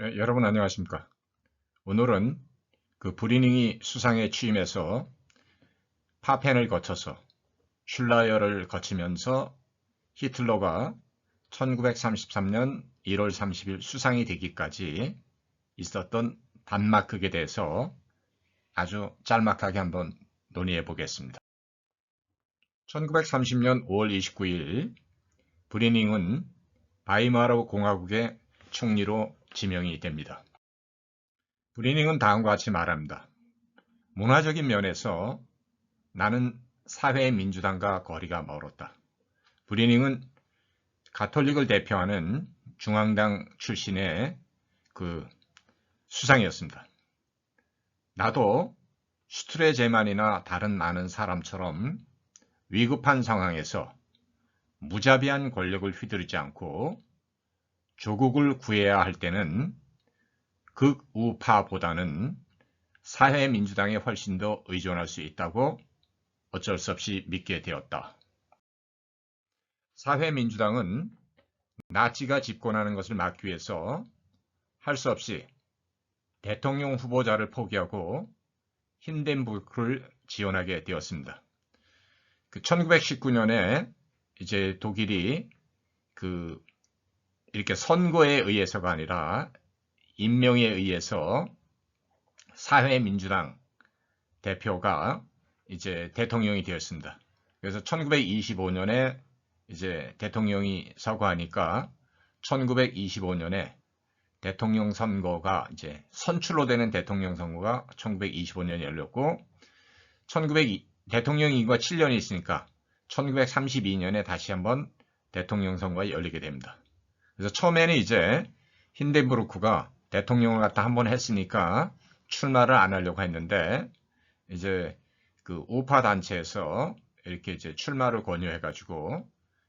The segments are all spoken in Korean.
네, 여러분 안녕하십니까? 오늘은 그 브리닝이 수상에 취임해서 파펜을 거쳐서 슐라이어를 거치면서 히틀러가 1933년 1월 30일 수상이 되기까지 있었던 단막극에 대해서 아주 짤막하게 한번 논의해 보겠습니다. 1930년 5월 29일 브리닝은 바이마르 공화국의 총리로 지명이 됩니다. 브리닝은 다음과 같이 말합니다. 문화적인 면에서 나는 사회민주당과 거리가 멀었다. 브리닝은 가톨릭을 대표하는 중앙당 출신의 그 수상이었습니다. 나도 슈트레제만이나 다른 많은 사람처럼 위급한 상황에서 무자비한 권력을 휘두르지 않고 조국을 구해야 할 때는 극우파보다는 사회민주당에 훨씬 더 의존할 수 있다고 어쩔 수 없이 믿게 되었다. 사회민주당은 나치가 집권하는 것을 막기 위해서 할 수 없이 대통령 후보자를 포기하고 힌덴부르크를 지원하게 되었습니다. 1919년에 이제 독일이 이렇게 선거에 의해서가 아니라 임명에 의해서 사회민주당 대표가 이제 대통령이 되었습니다. 그래서 1925년에 이제 대통령이 서거하니까 1925년에 대통령 선거가 이제 선출로 되는 대통령 선거가 1925년에 열렸고 대통령 인구가 7년이 있으니까 1932년에 다시 한번 대통령 선거가 열리게 됩니다. 그래서 처음에는 이제 힌덴부르크가 대통령을 갖다 한번 했으니까 출마를 안 하려고 했는데 이제 그 우파 단체에서 이렇게 이제 출마를 권유해가지고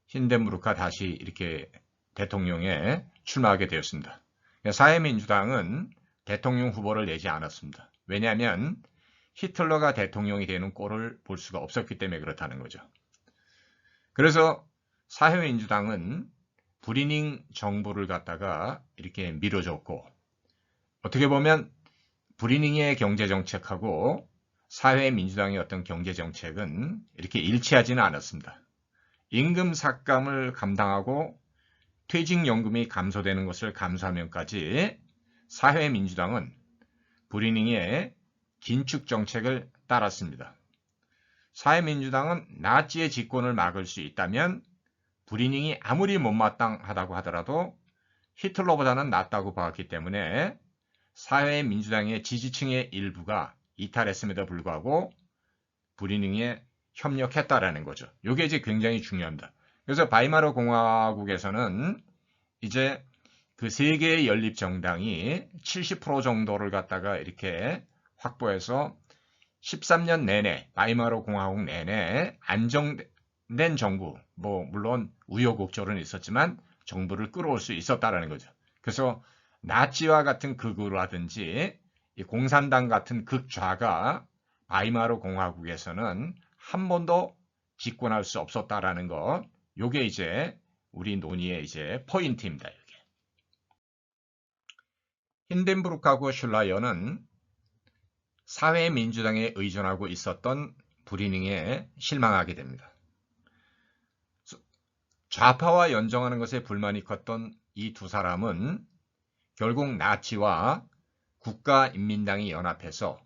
힌덴부르크가 다시 이렇게 대통령에 출마하게 되었습니다. 사회민주당은 대통령 후보를 내지 않았습니다. 왜냐하면 히틀러가 대통령이 되는 꼴을 볼 수가 없었기 때문에 그렇다는 거죠. 그래서 사회민주당은 브리닝 정부를 갖다가 이렇게 밀어줬고 어떻게 보면 브리닝의 경제정책하고 사회민주당의 어떤 경제정책은 이렇게 일치하지는 않았습니다. 임금 삭감을 감당하고 퇴직연금이 감소되는 것을 감수하면까지 사회민주당은 브리닝의 긴축 정책을 따랐습니다. 사회민주당은 나치의 집권을 막을 수 있다면 브리닝이 아무리 못마땅하다고 하더라도 히틀러보다는 낫다고 봤기 때문에 사회민주당의 지지층의 일부가 이탈했음에도 불구하고 브리닝에 협력했다라는 거죠. 이게 이제 굉장히 중요합니다. 그래서 바이마르 공화국에서는 이제 그 세 개의 연립 정당이 70% 정도를 갖다가 이렇게 확보해서 13년 내내 바이마르 공화국 내내 안정된 정부, 뭐 물론 우여곡절은 있었지만 정부를 끌어올 수 있었다라는 거죠. 그래서 나치와 같은 극우라든지 공산당 같은 극좌가 바이마르 공화국에서는 한 번도 집권할 수 없었다라는 것. 요게 이제 우리 논의의 이제 포인트입니다. 여기. 힌덴부르크하고 슐라이어는 사회민주당에 의존하고 있었던 브리닝에 실망하게 됩니다. 좌파와 연정하는 것에 불만이 컸던 이 두 사람은 결국 나치와 국가인민당이 연합해서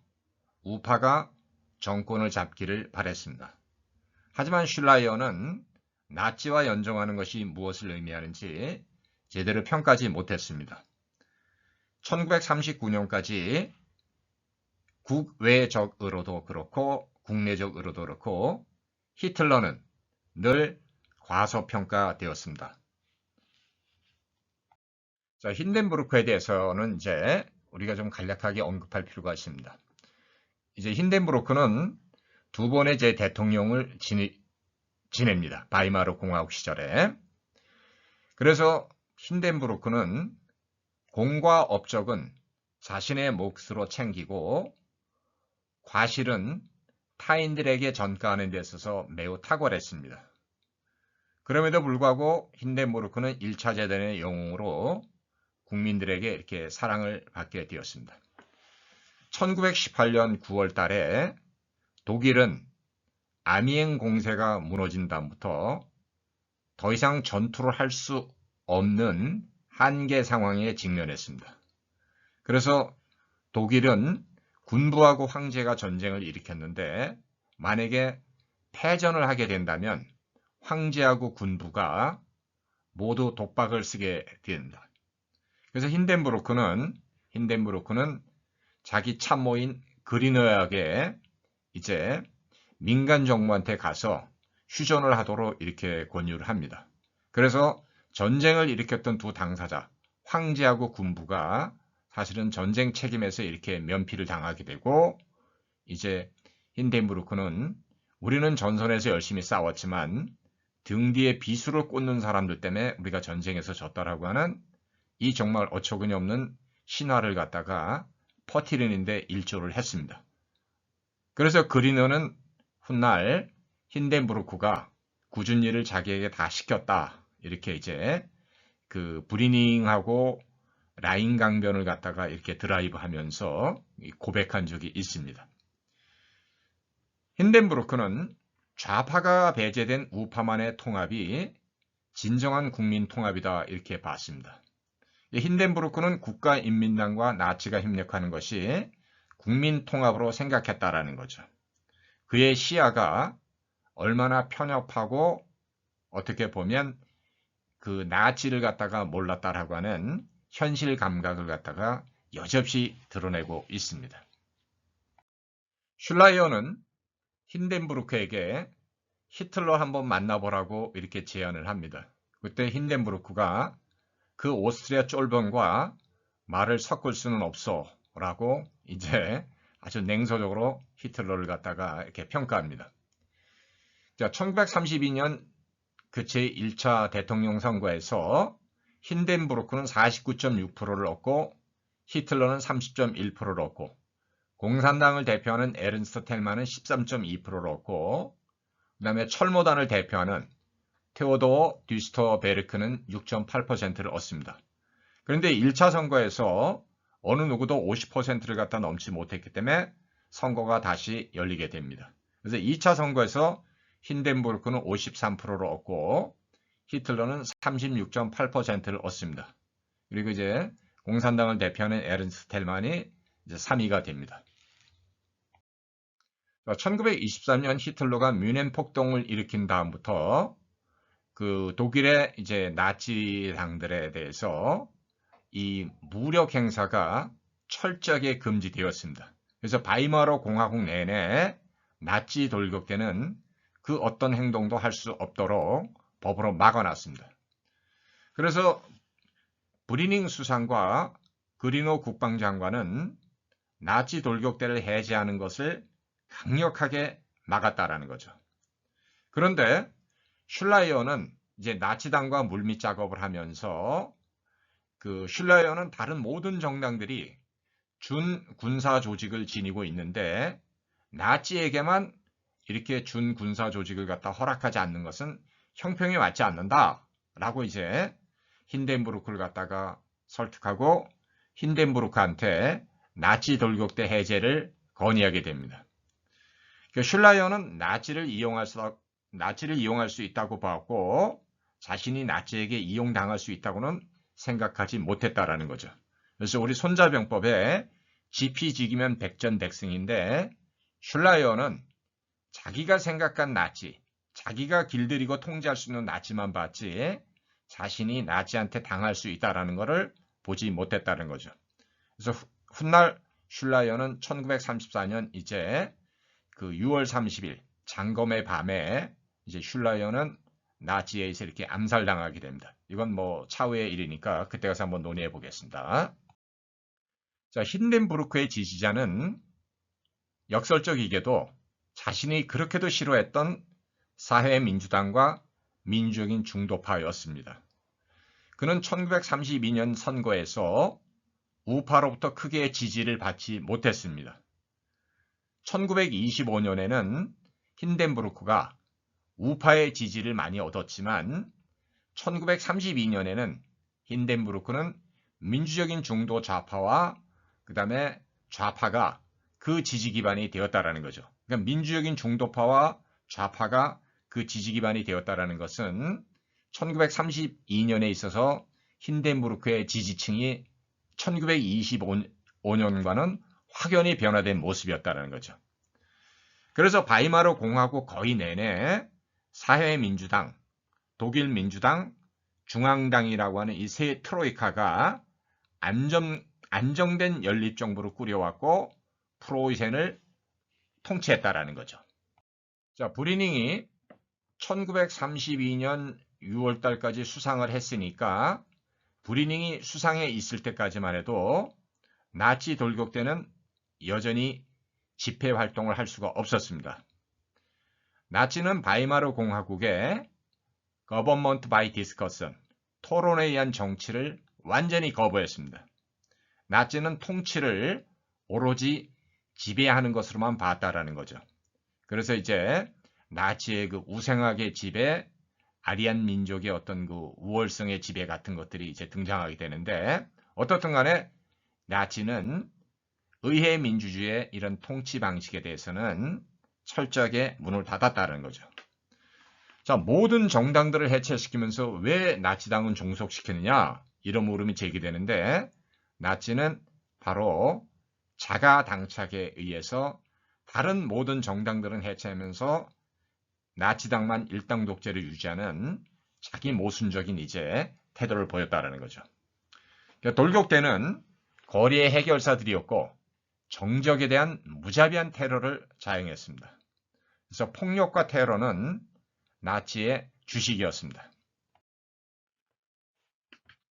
우파가 정권을 잡기를 바랬습니다. 하지만 슐라이어는 나치와 연정하는 것이 무엇을 의미하는지 제대로 평가하지 못했습니다. 1939년까지 국외적으로도 그렇고 국내적으로도 그렇고 히틀러는 늘 과소평가되었습니다. 자, 힌덴부르크에 대해서는 이제 우리가 좀 간략하게 언급할 필요가 있습니다. 이제 힌덴부르크는 두 번의 제 대통령을 지냅니다. 바이마르 공화국 시절에. 그래서 힌덴부르크는 공과 업적은 자신의 몫으로 챙기고 과실은 타인들에게 전가하는 데 있어서 매우 탁월했습니다. 그럼에도 불구하고 힌덴부르크는 1차 대전의 영웅으로 국민들에게 이렇게 사랑을 받게 되었습니다. 1918년 9월 달에 독일은 아미행 공세가 무너진 다음부터 더 이상 전투를 할 수 없는 한계 상황에 직면했습니다. 그래서 독일은 군부하고 황제가 전쟁을 일으켰는데 만약에 패전을 하게 된다면 황제하고 군부가 모두 독박을 쓰게 됩니다. 그래서 힌덴부르크는 자기 참모인 그리너에게 이제 민간 정부한테 가서 휴전을 하도록 이렇게 권유를 합니다. 그래서 전쟁을 일으켰던 두 당사자, 황제하고 군부가 사실은 전쟁 책임에서 이렇게 면피를 당하게 되고, 이제 힌덴부르크는 우리는 전선에서 열심히 싸웠지만 등 뒤에 비수를 꽂는 사람들 때문에 우리가 전쟁에서 졌다라고 하는 이 정말 어처구니 없는 신화를 갖다가 퍼뜨리는데 일조를 했습니다. 그래서 그리너는 훗날 힌덴부르크가 굳은 일을 자기에게 다 시켰다, 이렇게 이제 그 브리닝하고 라인 강변을 갖다가 이렇게 드라이브 하면서 고백한 적이 있습니다. 힌덴부르크는 좌파가 배제된 우파만의 통합이 진정한 국민 통합이다, 이렇게 봤습니다. 힌덴부르크는 국가인민당과 나치가 협력하는 것이 국민 통합으로 생각했다라는 거죠. 그의 시야가 얼마나 편협하고 어떻게 보면 그 나치를 갖다가 몰랐다라고 하는 현실 감각을 갖다가 여지없이 드러내고 있습니다. 슐라이어는 힌덴부르크에게 히틀러 한번 만나보라고 이렇게 제안을 합니다. 그때 힌덴부르크가 그 오스트리아 쫄병과 말을 섞을 수는 없어 라고 이제 아주 냉소적으로 히틀러를 갖다가 이렇게 평가합니다. 자, 1932년 그 제1차 대통령 선거에서 힌덴부르크는 49.6%를 얻고 히틀러는 30.1%를 얻고 공산당을 대표하는 에른스트 텔만은 13.2%를 얻고 그 다음에 철모단을 대표하는 테오도어 듀스터베르크는 6.8%를 얻습니다. 그런데 1차 선거에서 어느 누구도 50%를 갖다 넘지 못했기 때문에 선거가 다시 열리게 됩니다. 그래서 2차 선거에서 힌덴부르크는 53%를 얻고 히틀러는 36.8%를 얻습니다. 그리고 이제 공산당을 대표하는 에른스트 텔만이 이제 3위가 됩니다. 1923년 히틀러가 뮌헨 폭동을 일으킨 다음부터 그 독일의 이제 나치당들에 대해서 이 무력 행사가 철저하게 금지되었습니다. 그래서 바이마르 공화국 내내 나치 돌격대는 그 어떤 행동도 할 수 없도록 법으로 막아놨습니다. 그래서 브리닝 수상과 그리노 국방장관은 나치 돌격대를 해제하는 것을 강력하게 막았다라는 거죠. 그런데 슐라이어는 이제 나치당과 물밑 작업을 하면서 그 슐라이어는 다른 모든 정당들이 준 군사 조직을 지니고 있는데 나치에게만 이렇게 준 군사 조직을 갖다 허락하지 않는 것은 형평에 맞지 않는다라고 이제 힌덴부르크를 갖다가 설득하고 힌덴부르크한테 나치 돌격대 해제를 건의하게 됩니다. 슐라이어는 나치를 이용할 수 있다고 봤고 자신이 나치에게 이용당할 수 있다고는 생각하지 못했다라는 거죠. 그래서 우리 손자병법에 지피지기면 백전백승인데 슐라이어는 자기가 생각한 나치, 자기가 길들이고 통제할 수 있는 나치만 봤지 자신이 나치한테 당할 수 있다라는 것을 보지 못했다는 거죠. 그래서 훗날 슐라이어는 1934년 이제 그 6월 30일 장검의 밤에 이제 슐라이어는 나치에 의해서 이렇게 암살당하게 됩니다. 이건 뭐 차후의 일이니까 그때 가서 한번 논의해 보겠습니다. 자, 힌덴부르크의 지지자는 역설적이게도 자신이 그렇게도 싫어했던 사회민주당과 민주적인 중도파였습니다. 그는 1932년 선거에서 우파로부터 크게 지지를 받지 못했습니다. 1925년에는 힌덴부르크가 우파의 지지를 많이 얻었지만 1932년에는 힌덴부르크는 민주적인 중도 좌파와 그 다음에 좌파가 그 지지 기반이 되었다라는 거죠. 그러니까 민주적인 중도파와 좌파가 그 지지 기반이 되었다라는 것은 1932년에 있어서 힌덴부르크의 지지층이 1925년과는 확연히 변화된 모습이었다는 거죠. 그래서 바이마르 공화국 거의 내내 사회민주당, 독일민주당, 중앙당이라고 하는 이 세 트로이카가 안정된 연립정부를 꾸려왔고 프로이센을 통치했다라는 거죠. 자, 브리닝이 1932년 6월 달까지 수상을 했으니까 브리닝이 수상해 있을 때까지만 해도 나치 돌격 때는 여전히 집회 활동을 할 수가 없었습니다. 나치는 바이마르 공화국의 Government by Discussion, 토론에 의한 정치를 완전히 거부했습니다. 나치는 통치를 오로지 지배하는 것으로만 봤다라는 거죠. 그래서 이제 나치의 그 우생학의 지배, 아리안 민족의 어떤 그 우월성의 지배 같은 것들이 이제 등장하게 되는데, 어떻든 간에 나치는 의회 민주주의의 이런 통치 방식에 대해서는 철저하게 문을 닫았다는 거죠. 자, 모든 정당들을 해체시키면서 왜 나치당은 종속시켰느냐? 이런 물음이 제기되는데, 나치는 바로 자가당착에 의해서 다른 모든 정당들은 해체하면서 나치당만 일당 독재를 유지하는 자기 모순적인 이제 태도를 보였다는 거죠. 그러니까 돌격 때는 거리의 해결사들이었고 정적에 대한 무자비한 테러를 자행했습니다. 그래서 폭력과 테러는 나치의 주식이었습니다.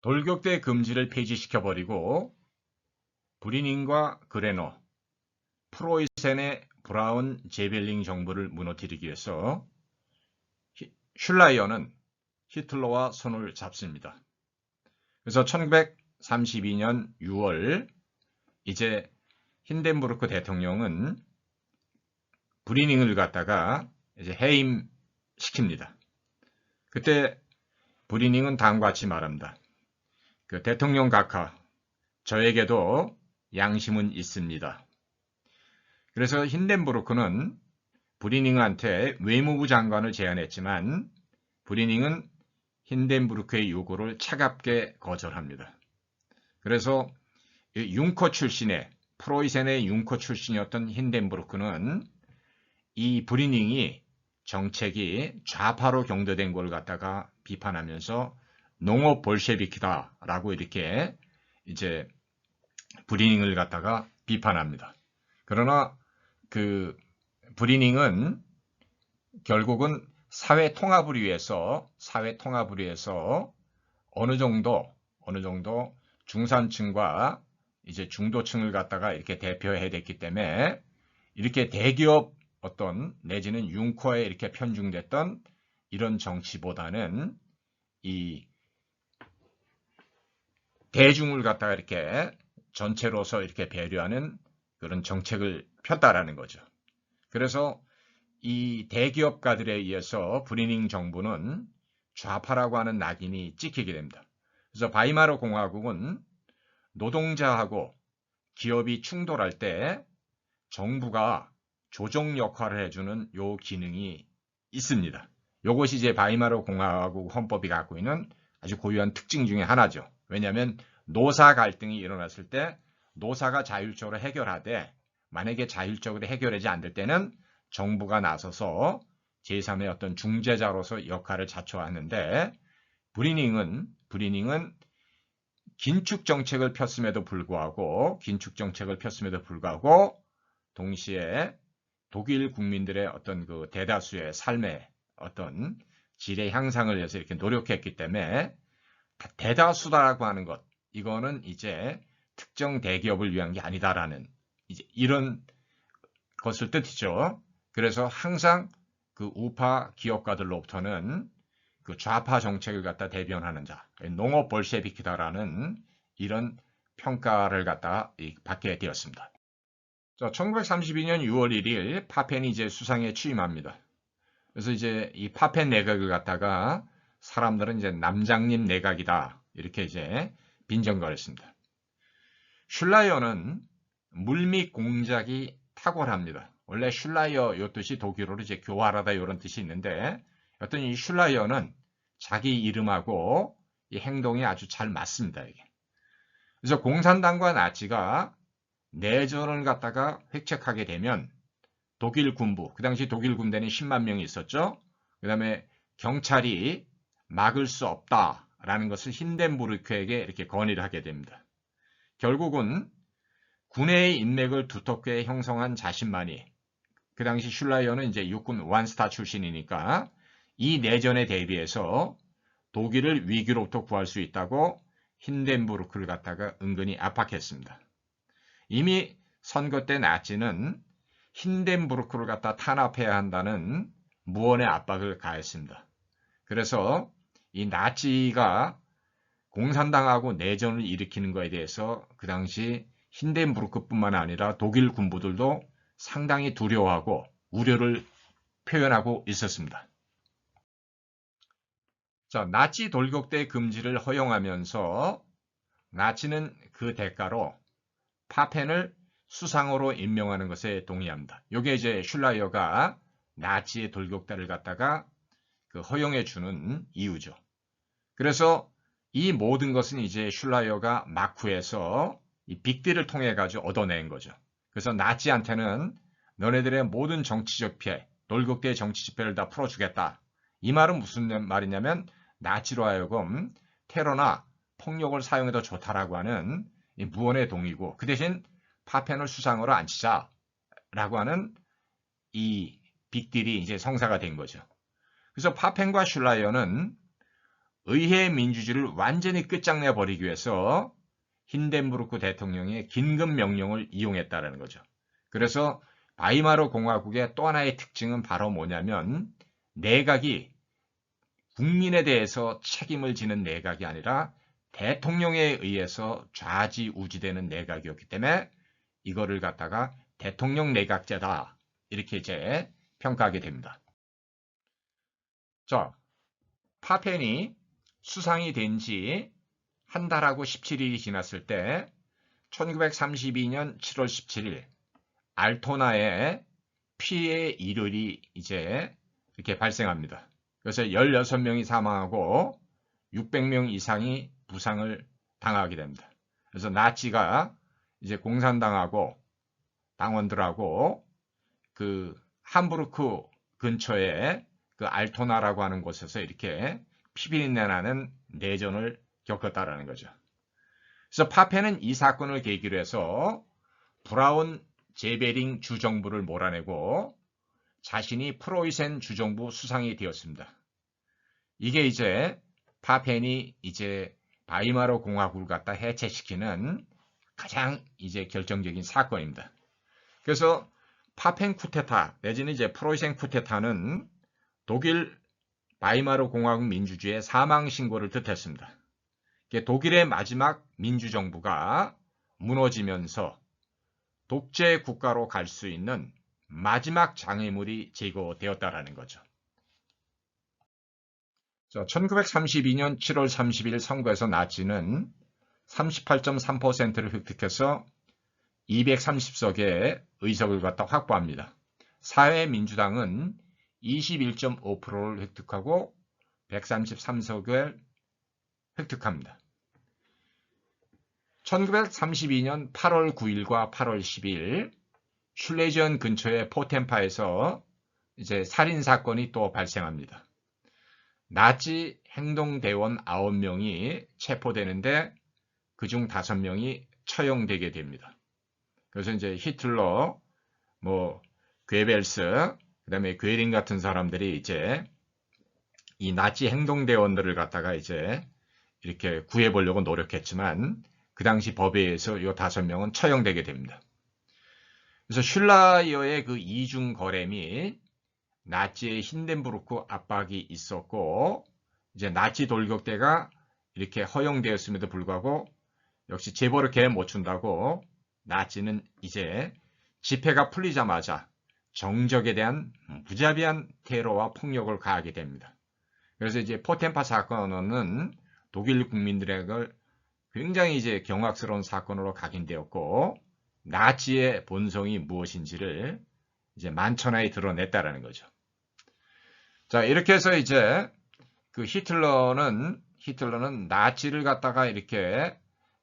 돌격대 금지를 폐지시켜버리고 브리닝과 그레노, 프로이센의 브라운 제벨링 정부를 무너뜨리기 위해서 슐라이어는 히틀러와 손을 잡습니다. 그래서 1932년 6월 이제 힌덴부르크 대통령은 브리닝을 갖다가 이제 해임시킵니다. 그때 브리닝은 다음과 같이 말합니다. 그 대통령 각하, 저에게도 양심은 있습니다. 그래서 힌덴부르크는 브리닝한테 외무부 장관을 제안했지만 브리닝은 힌덴부르크의 요구를 차갑게 거절합니다. 그래서 융커 출신의 프로이센의 융커 출신이었던 힌덴부르크는 이 브리닝이 정책이 좌파로 경도된 걸 갖다가 비판하면서 농업 볼셰비키다라고 이렇게 이제 브리닝을 갖다가 비판합니다. 그러나 그 브리닝은 결국은 사회 통합을 위해서 어느 정도 중산층과 이제 중도층을 갖다가 이렇게 대표해야 됐기 때문에 이렇게 대기업 어떤 내지는 융커에 이렇게 편중됐던 이런 정치보다는 이 대중을 갖다가 이렇게 전체로서 이렇게 배려하는 그런 정책을 폈다라는 거죠. 그래서 이 대기업가들에 의해서 브리닝 정부는 좌파라고 하는 낙인이 찍히게 됩니다. 그래서 바이마르 공화국은 노동자하고 기업이 충돌할 때 정부가 조정 역할을 해주는 요 기능이 있습니다. 이것이 이제 바이마르 공화국 헌법이 갖고 있는 아주 고유한 특징 중에 하나죠. 왜냐하면 노사 갈등이 일어났을 때 노사가 자율적으로 해결하되 만약에 자율적으로 해결하지 않을 때는 정부가 나서서 제3의 어떤 중재자로서 역할을 자처하는데 브리닝은 긴축 정책을 폈음에도 불구하고 동시에 독일 국민들의 어떤 그 대다수의 삶의 어떤 질의 향상을 위해서 이렇게 노력했기 때문에 대다수다라고 하는 것, 이거는 이제 특정 대기업을 위한 게 아니다라는 이제 이런 것을 뜻이죠. 그래서 항상 그 우파 기업가들로부터는 그 좌파 정책을 갖다 대변하는 자, 농업 볼셰비키다라는 이런 평가를 갖다 받게 되었습니다. 자, 1932년 6월 1일 파펜이 이제 수상에 취임합니다. 그래서 이제 이 파펜 내각을 갖다가 사람들은 이제 남장님 내각이다 이렇게 이제 빈정거렸습니다. 슐라이어는 물밑 공작이 탁월합니다. 원래 슐라이어 요 뜻이 독일어로 이제 교활하다 이런 뜻이 있는데 어떤 이 슐라이어는 자기 이름하고 이 행동이 아주 잘 맞습니다. 이게. 그래서 공산당과 나치가 내전을 갖다가 획책하게 되면 독일 군부, 그 당시 독일 군대는 10만 명이 있었죠. 그 다음에 경찰이 막을 수 없다라는 것을 힌덴부르크에게 이렇게 건의를 하게 됩니다. 결국은 군의 인맥을 두텁게 형성한 자신만이, 그 당시 슐라이어는 이제 육군 완스타 출신이니까 이 내전에 대비해서 독일을 위기로부터 구할 수 있다고 힌덴부르크를 갖다가 은근히 압박했습니다. 이미 선거 때 나치는 힌덴부르크를 갖다 탄압해야 한다는 무언의 압박을 가했습니다. 그래서 이 나치가 공산당하고 내전을 일으키는 것에 대해서 그 당시 힌덴부르크뿐만 아니라 독일 군부들도 상당히 두려워하고 우려를 표현하고 있었습니다. 자, 나치 돌격대 금지를 허용하면서 나치는 그 대가로 파펜을 수상으로 임명하는 것에 동의합니다. 이게 이제 슐라이어가 나치의 돌격대를 갖다가 허용해 주는 이유죠. 그래서 이 모든 것은 이제 슐라이어가 마쿠에서 이 빅딜을 통해 가지고 얻어낸 거죠. 그래서 나치한테는 너네들의 모든 정치적 피해, 돌격대의 정치 집회를 다 풀어주겠다. 이 말은 무슨 말이냐면 나치로 하여금 테러나 폭력을 사용해도 좋다라고 하는 이 무언의 동의고 그 대신 파펜을 수상으로 앉히자라고 하는 이 빅딜이 이제 성사가 된 거죠. 그래서 파펜과 슐라이어는 의회 민주주의를 완전히 끝장내 버리기 위해서 힌덴부르크 대통령의 긴급 명령을 이용했다는 거죠. 그래서 바이마르 공화국의 또 하나의 특징은 바로 뭐냐면 내각이 국민에 대해서 책임을 지는 내각이 아니라 대통령에 의해서 좌지우지되는 내각이었기 때문에 이거를 갖다가 대통령 내각제다 이렇게 이제 평가하게 됩니다. 자, 파펜이 수상이 된 지 한 달하고 17일이 지났을 때 1932년 7월 17일 알토나에 피해 일율이 이제 이렇게 발생합니다. 그래서 16명이 사망하고 600명 이상이 부상을 당하게 됩니다. 그래서 나치가 이제 공산당하고 당원들하고 그 함부르크 근처에 그 알토나라고 하는 곳에서 이렇게 피비린내 나는 내전을 겪었다라는 거죠. 그래서 파펜은 이 사건을 계기로 해서 브라운 제베링 주정부를 몰아내고 자신이 프로이센 주정부 수상이 되었습니다. 이게 이제 파펜이 이제 바이마르 공화국을 갖다 해체시키는 가장 이제 결정적인 사건입니다. 그래서 파펜 쿠데타 내지는 이제 프로이센 쿠데타는 독일 바이마르 공화국 민주주의의 사망 신고를 뜻했습니다. 독일의 마지막 민주정부가 무너지면서 독재 국가로 갈 수 있는 마지막 장애물이 제거되었다라는 거죠. 1932년 7월 30일 선거에서 나치는 38.3%를 획득해서 230석의 의석을 갖다 확보합니다. 사회민주당은 21.5%를 획득하고 133석을 획득합니다. 1932년 8월 9일과 8월 10일 슐레지언 근처의 포텐파에서 이제 살인 사건이 또 발생합니다. 나치 행동대원 9명이 체포되는데 그중 5명이 처형되게 됩니다. 그래서 이제 히틀러, 괴벨스, 그다음에 괴링 같은 사람들이 이제 이 나치 행동대원들을 갖다가 이제 이렇게 구해보려고 노력했지만 그 당시 법에 의해서 이 5명은 처형되게 됩니다. 그래서 슐라이어의 그 이중 거래 및 나치의 힌덴부르크 압박이 있었고 이제 나치 돌격대가 이렇게 허용되었음에도 불구하고 역시 재벌을 개 못 준다고 나치는 이제 집회가 풀리자마자 정적에 대한 무자비한 테러와 폭력을 가하게 됩니다. 그래서 이제 포텐파 사건은 독일 국민들의 굉장히 이제 경악스러운 사건으로 각인되었고, 나치의 본성이 무엇인지를 이제 만천하에 드러냈다라는 거죠. 자, 이렇게 해서 이제 그 히틀러는 나치를 갖다가 이렇게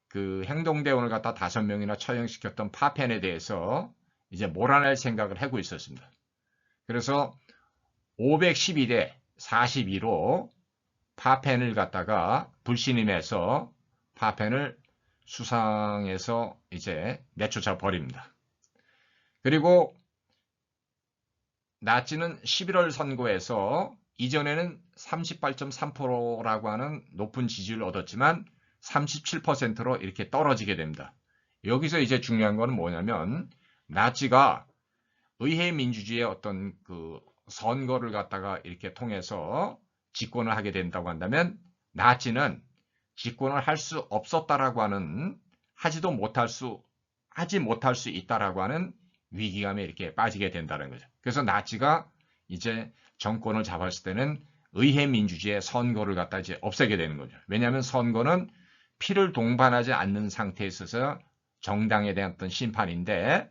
그 행동대원을 갖다 5명이나 처형시켰던 파펜에 대해서 이제 몰아낼 생각을 하고 있었습니다. 그래서 512대 42로 파펜을 갖다가 불신임해서 파펜을 수상해서 이제 내쫓아 버립니다. 그리고 나치는 11월 선거에서 이전에는 38.3%라고 하는 높은 지지를 얻었지만 37%로 이렇게 떨어지게 됩니다. 여기서 이제 중요한 거는 뭐냐면 나치가 의회 민주주의의 어떤 그 선거를 갖다가 이렇게 통해서 집권을 하게 된다고 한다면 나치는 집권을 할 수 없었다라고 하는 하지 못할 수 있다라고 하는 위기감에 이렇게 빠지게 된다는 거죠. 그래서 나치가 이제 정권을 잡았을 때는 의회 민주주의의 선거를 갖다 이제 없애게 되는 거죠. 왜냐하면 선거는 피를 동반하지 않는 상태에 있어서 정당에 대한 어떤 심판인데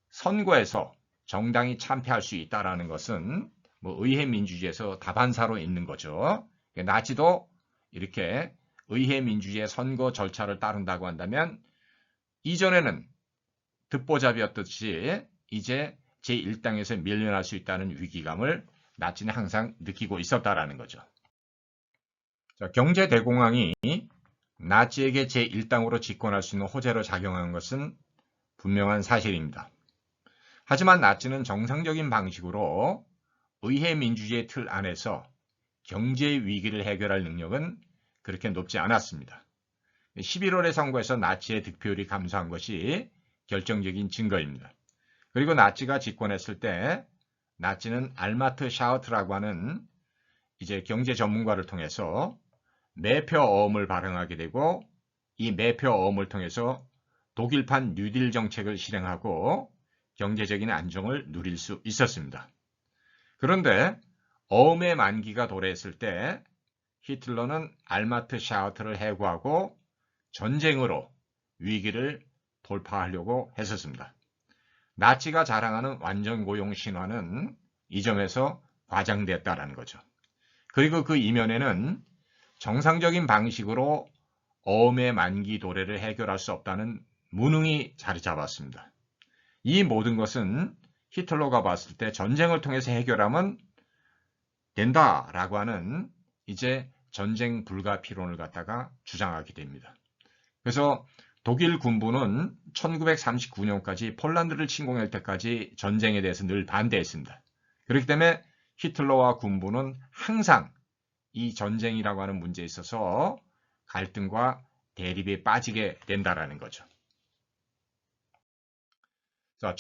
선거에서 정당이 참패할 수 있다라는 것은 뭐 의회 민주주의에서 다반사로 있는 거죠. 나치도 이렇게 의회 민주주의의 선거 절차를 따른다고 한다면 이전에는 듣보잡이었듯이 이제 제1당에서 밀려날 수 있다는 위기감을 나치는 항상 느끼고 있었다라는 거죠. 자, 경제대공황이 나치에게 제1당으로 집권할 수 있는 호재로 작용한 것은 분명한 사실입니다. 하지만 나치는 정상적인 방식으로 의회 민주주의의 틀 안에서 경제 위기를 해결할 능력은 그렇게 높지 않았습니다. 11월의 선거에서 나치의 득표율이 감소한 것이 결정적인 증거입니다. 그리고 나치가 집권했을 때 나치는 알마트 샤우트라고 하는 이제 경제 전문가를 통해서 매표 어음을 발행하게 되고 이 매표 어음을 통해서 독일판 뉴딜 정책을 실행하고 경제적인 안정을 누릴 수 있었습니다. 그런데 어음의 만기가 도래했을 때 히틀러는 알마트 샤우트를 해고하고 전쟁으로 위기를 돌파하려고 했었습니다. 나치가 자랑하는 완전고용 신화는 이 점에서 과장됐다라는 거죠. 그리고 그 이면에는 정상적인 방식으로 어음의 만기 도래를 해결할 수 없다는 무능이 자리 잡았습니다. 이 모든 것은 히틀러가 봤을 때 전쟁을 통해서 해결하면 된다라고 하는 이제 전쟁 불가피론을 갖다가 주장하게 됩니다. 그래서 독일 군부는 1939년까지 폴란드를 침공할 때까지 전쟁에 대해서 늘 반대했습니다. 그렇기 때문에 히틀러와 군부는 항상 이 전쟁이라고 하는 문제에 있어서 갈등과 대립에 빠지게 된다라는 거죠. 자,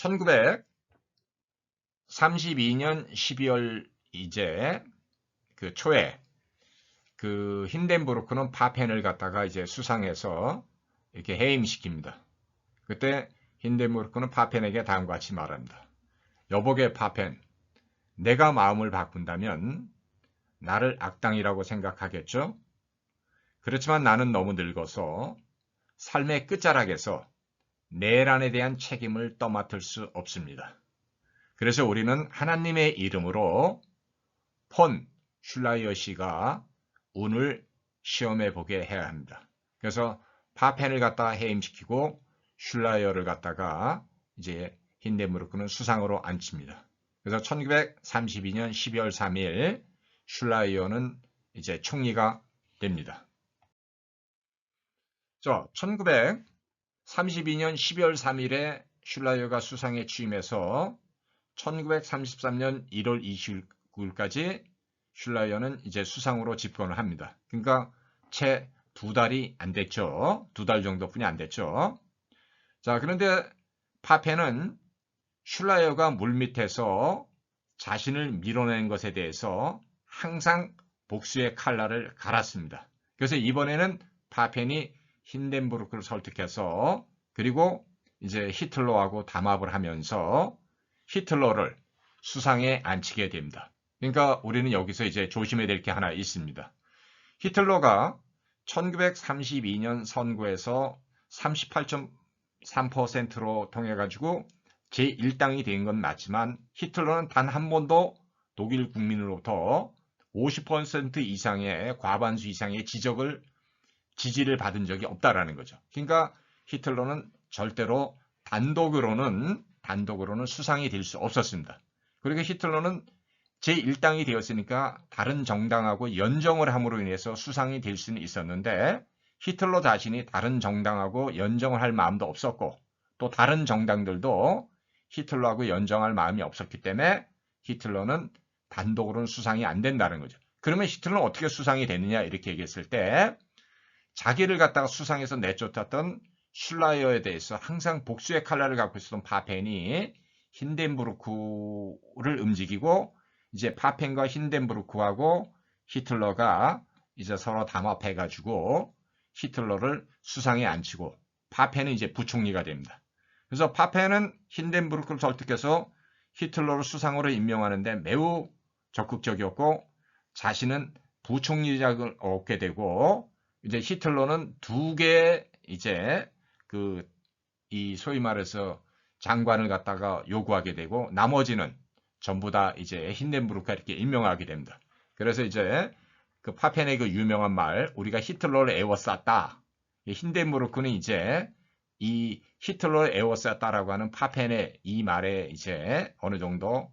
1932년 12월 이제 그 초에 그 힌덴부르크는 파펜을 갖다가 이제 수상해서 이렇게 해임시킵니다. 그때 힌덴부르크는 파펜에게 다음과 같이 말합니다. 여보게 파펜, 내가 마음을 바꾼다면 나를 악당이라고 생각하겠죠? 그렇지만 나는 너무 늙어서 삶의 끝자락에서 내란에 대한 책임을 떠맡을 수 없습니다. 그래서 우리는 하나님의 이름으로 폰 슐라이어 씨가 운을 시험해 보게 해야 합니다. 그래서 파펜을 갖다가 해임시키고 슐라이어를 갖다가 이제 힌덴부르크는 수상으로 앉힙니다. 그래서 1932년 12월 3일 슐라이어는 이제 총리가 됩니다. 자, 1932년 12월 3일에 슐라이어가 수상에 취임해서 1933년 1월 29일까지 슐라이어는 이제 수상으로 집권을 합니다. 그러니까 채 2달이 안 됐죠. 2달 정도뿐이 안 됐죠. 자, 그런데 파펜은 슐라이어가 물밑에서 자신을 밀어낸 것에 대해서 항상 복수의 칼날을 갈았습니다. 그래서 이번에는 파펜이 힌덴부르크를 설득해서 그리고 이제 히틀러하고 담합을 하면서 히틀러를 수상에 앉히게 됩니다. 그러니까 우리는 여기서 이제 조심해야 될 게 하나 있습니다. 히틀러가 1932년 선거에서 38.3%로 통해가지고 제1당이 된 건 맞지만 히틀러는 단 한 번도 독일 국민으로부터 50% 이상의 과반수 이상의 지지를 받은 적이 없다라는 거죠. 그러니까 히틀러는 절대로 단독으로는 수상이 될 수 없었습니다. 그리고 히틀러는 제1당이 되었으니까 다른 정당하고 연정을 함으로 인해서 수상이 될 수는 있었는데 히틀러 자신이 다른 정당하고 연정을 할 마음도 없었고 또 다른 정당들도 히틀러하고 연정할 마음이 없었기 때문에 히틀러는 단독으로는 수상이 안 된다는 거죠. 그러면 히틀러는 어떻게 수상이 되느냐 이렇게 얘기했을 때 자기를 갖다가 수상해서 내쫓았던 슐라이어에 대해서 항상 복수의 칼날을 갖고 있었던 파펜이 힌덴부르크를 움직이고 이제 파펜과 힌덴부르크하고 히틀러가 이제 서로 담합해가지고 히틀러를 수상에 앉히고 파펜은 이제 부총리가 됩니다. 그래서 파펜은 힌덴부르크를 설득해서 히틀러를 수상으로 임명하는데 매우 적극적이었고 자신은 부총리직을 얻게 되고 이제 히틀러는 두 개의 이제 이 소위 말해서 장관을 갖다가 요구하게 되고 나머지는 전부 다 이제 힌덴부르크가 이렇게 임명하게 됩니다. 그래서 이제 그 파펜의 그 유명한 말, 우리가 히틀러를 애워쌌다. 힌덴부르크는 이제 이 히틀러를 애워쌌다라고 하는 파펜의 이 말에 이제 어느 정도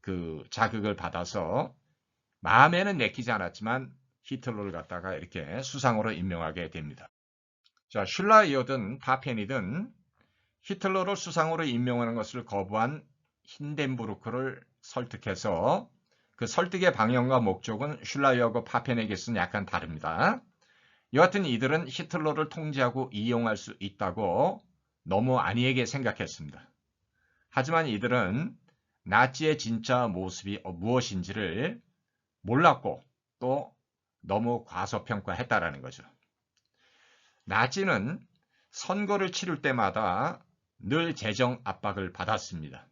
그 자극을 받아서 마음에는 내키지 않았지만 히틀러를 갖다가 이렇게 수상으로 임명하게 됩니다. 자, 슐라이어든 파펜이든 히틀러를 수상으로 임명하는 것을 거부한 힌덴부르크를 설득해서 그 설득의 방향과 목적은 슐라이어하고 파펜에게서는 약간 다릅니다. 여하튼 이들은 히틀러를 통제하고 이용할 수 있다고 너무 안이하게 생각했습니다. 하지만 이들은 나치의 진짜 모습이 무엇인지를 몰랐고 또 너무 과소평가했다라는 거죠. 나치는 선거를 치를 때마다 늘 재정 압박을 받았습니다.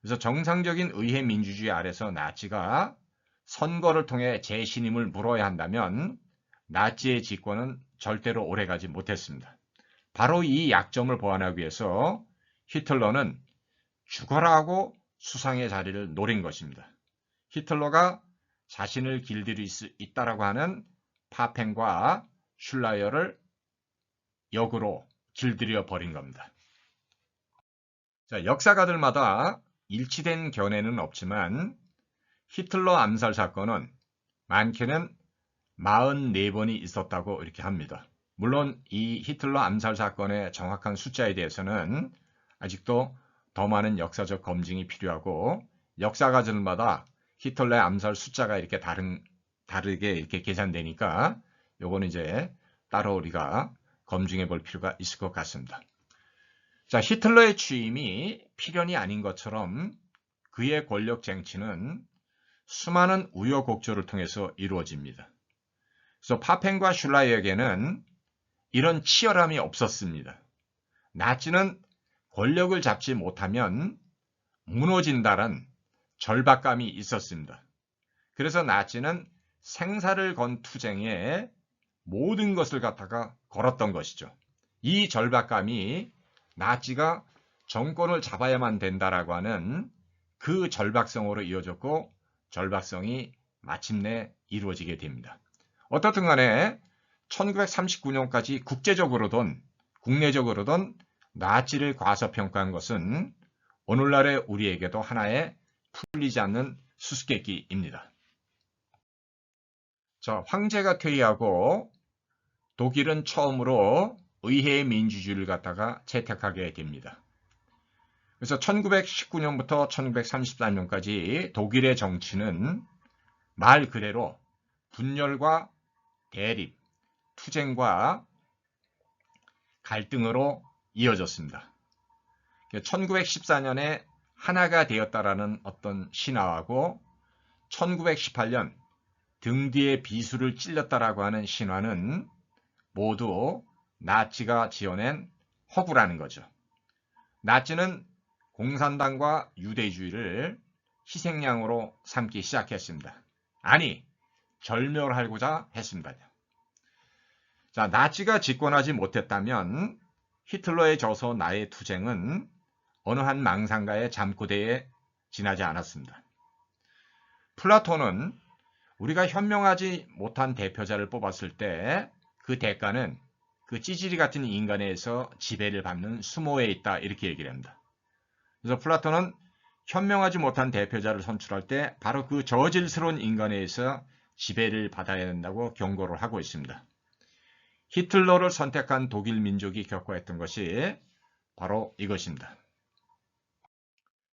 그래서 정상적인 의회 민주주의 아래서 나치가 선거를 통해 재신임을 물어야 한다면 나치의 집권은 절대로 오래가지 못했습니다. 바로 이 약점을 보완하기 위해서 히틀러는 죽어라 하고 수상의 자리를 노린 것입니다. 히틀러가 자신을 길들일 수 있다라고 하는 파펜과 슐라이어를 역으로 길들여 버린 겁니다. 자, 역사가들마다 일치된 견해는 없지만 히틀러 암살 사건은 많게는 44번이 있었다고 이렇게 합니다. 물론 이 히틀러 암살 사건의 정확한 숫자에 대해서는 아직도 더 많은 역사적 검증이 필요하고 역사가들마다 히틀러의 암살 숫자가 이렇게 다르게 이렇게 계산되니까 요거는 이제 따로 우리가 검증해 볼 필요가 있을 것 같습니다. 자, 히틀러의 취임이 필연이 아닌 것처럼 그의 권력 쟁취는 수많은 우여곡절을 통해서 이루어집니다. 그래서 파펜과 슐라이어에게는 이런 치열함이 없었습니다. 나치는 권력을 잡지 못하면 무너진다는 절박감이 있었습니다. 그래서 나치는 생사를 건 투쟁에 모든 것을 갖다가 걸었던 것이죠. 이 절박감이 나치가 정권을 잡아야만 된다라고 하는 그 절박성으로 이어졌고 절박성이 마침내 이루어지게 됩니다. 어떻든 간에 1939년까지 국제적으로든 국내적으로든 나치를 과소평가한 것은 오늘날의 우리에게도 하나의 풀리지 않는 수수께끼입니다. 자, 황제가 퇴위하고 독일은 처음으로 의회 민주주의를 갖다가 채택하게 됩니다. 그래서 1919년부터 1934년까지 독일의 정치는 말 그대로 분열과 대립, 투쟁과 갈등으로 이어졌습니다. 1914년에 하나가 되었다라는 어떤 신화하고 1918년 등 뒤에 비수를 찔렸다라고 하는 신화는 모두 나치가 지어낸 허구라는 거죠. 나치는 공산당과 유대주의를 희생양으로 삼기 시작했습니다. 아니, 절멸하고자 했습니다. 자, 나치가 집권하지 못했다면 히틀러에 져서 나의 투쟁은 어느 한 망상가의 잠꼬대에 지나지 않았습니다. 플라톤은 우리가 현명하지 못한 대표자를 뽑았을 때 그 대가는 그 찌질이 같은 인간에 의해서 지배를 받는 수모에 있다, 이렇게 얘기를 합니다. 그래서 플라톤은 현명하지 못한 대표자를 선출할 때 바로 그 저질스러운 인간에 의해서 지배를 받아야 된다고 경고를 하고 있습니다. 히틀러를 선택한 독일 민족이 겪어야 했던 것이 바로 이것입니다.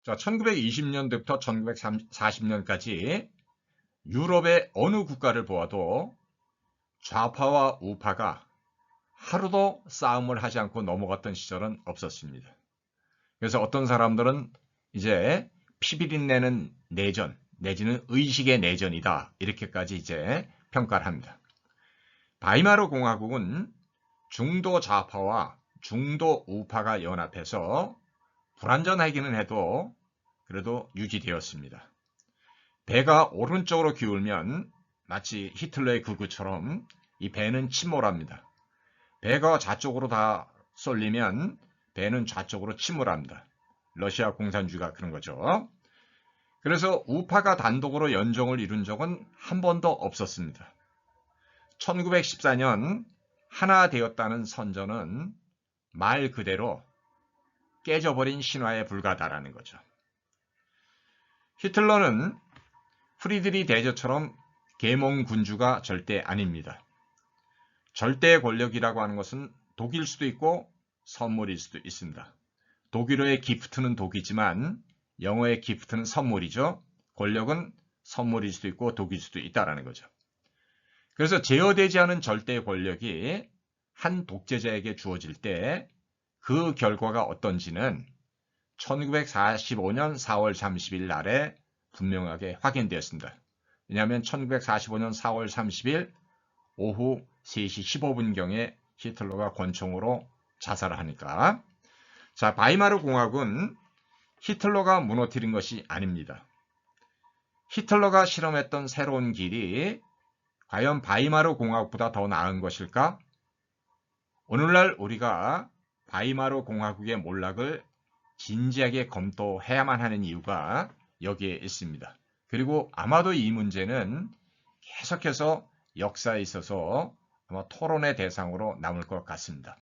자, 1920년부터 1940년까지 유럽의 어느 국가를 보아도 좌파와 우파가 하루도 싸움을 하지 않고 넘어갔던 시절은 없었습니다. 그래서 어떤 사람들은 이제 피비린내는 내전 내지는 의식의 내전이다, 이렇게까지 이제 평가를 합니다. 바이마르 공화국은 중도 좌파와 중도 우파가 연합해서 불완전하기는 해도 그래도 유지되었습니다. 배가 오른쪽으로 기울면 마치 히틀러의 극우처럼 이 배는 침몰합니다. 배가 좌쪽으로 다 쏠리면 배는 좌쪽으로 침몰합니다. 러시아 공산주의가 그런 거죠. 그래서 우파가 단독으로 연정을 이룬 적은 한 번도 없었습니다. 1914년 하나 되었다는 선전은 말 그대로 깨져버린 신화에 불과하다라는 거죠. 히틀러는 프리드리 대저처럼 계몽군주가 절대 아닙니다. 절대 권력이라고 하는 것은 독일 수도 있고 선물일 수도 있습니다. 독일어의 기프트는 독이지만 영어의 기프트는 선물이죠. 권력은 선물일 수도 있고 독일 수도 있다라는 거죠. 그래서 제어되지 않은 절대 권력이 한 독재자에게 주어질 때 그 결과가 어떤지는 1945년 4월 30일 날에 분명하게 확인되었습니다. 왜냐하면 1945년 4월 30일 오후 3시 15분경에 히틀러가 권총으로 자살을 하니까. 자, 바이마르 공화국은 히틀러가 무너뜨린 것이 아닙니다. 히틀러가 실험했던 새로운 길이 과연 바이마르 공화국보다 더 나은 것일까? 오늘날 우리가 바이마르 공화국의 몰락을 진지하게 검토해야만 하는 이유가 여기에 있습니다. 그리고 아마도 이 문제는 계속해서 역사에 있어서 아마 토론의 대상으로 남을 것 같습니다.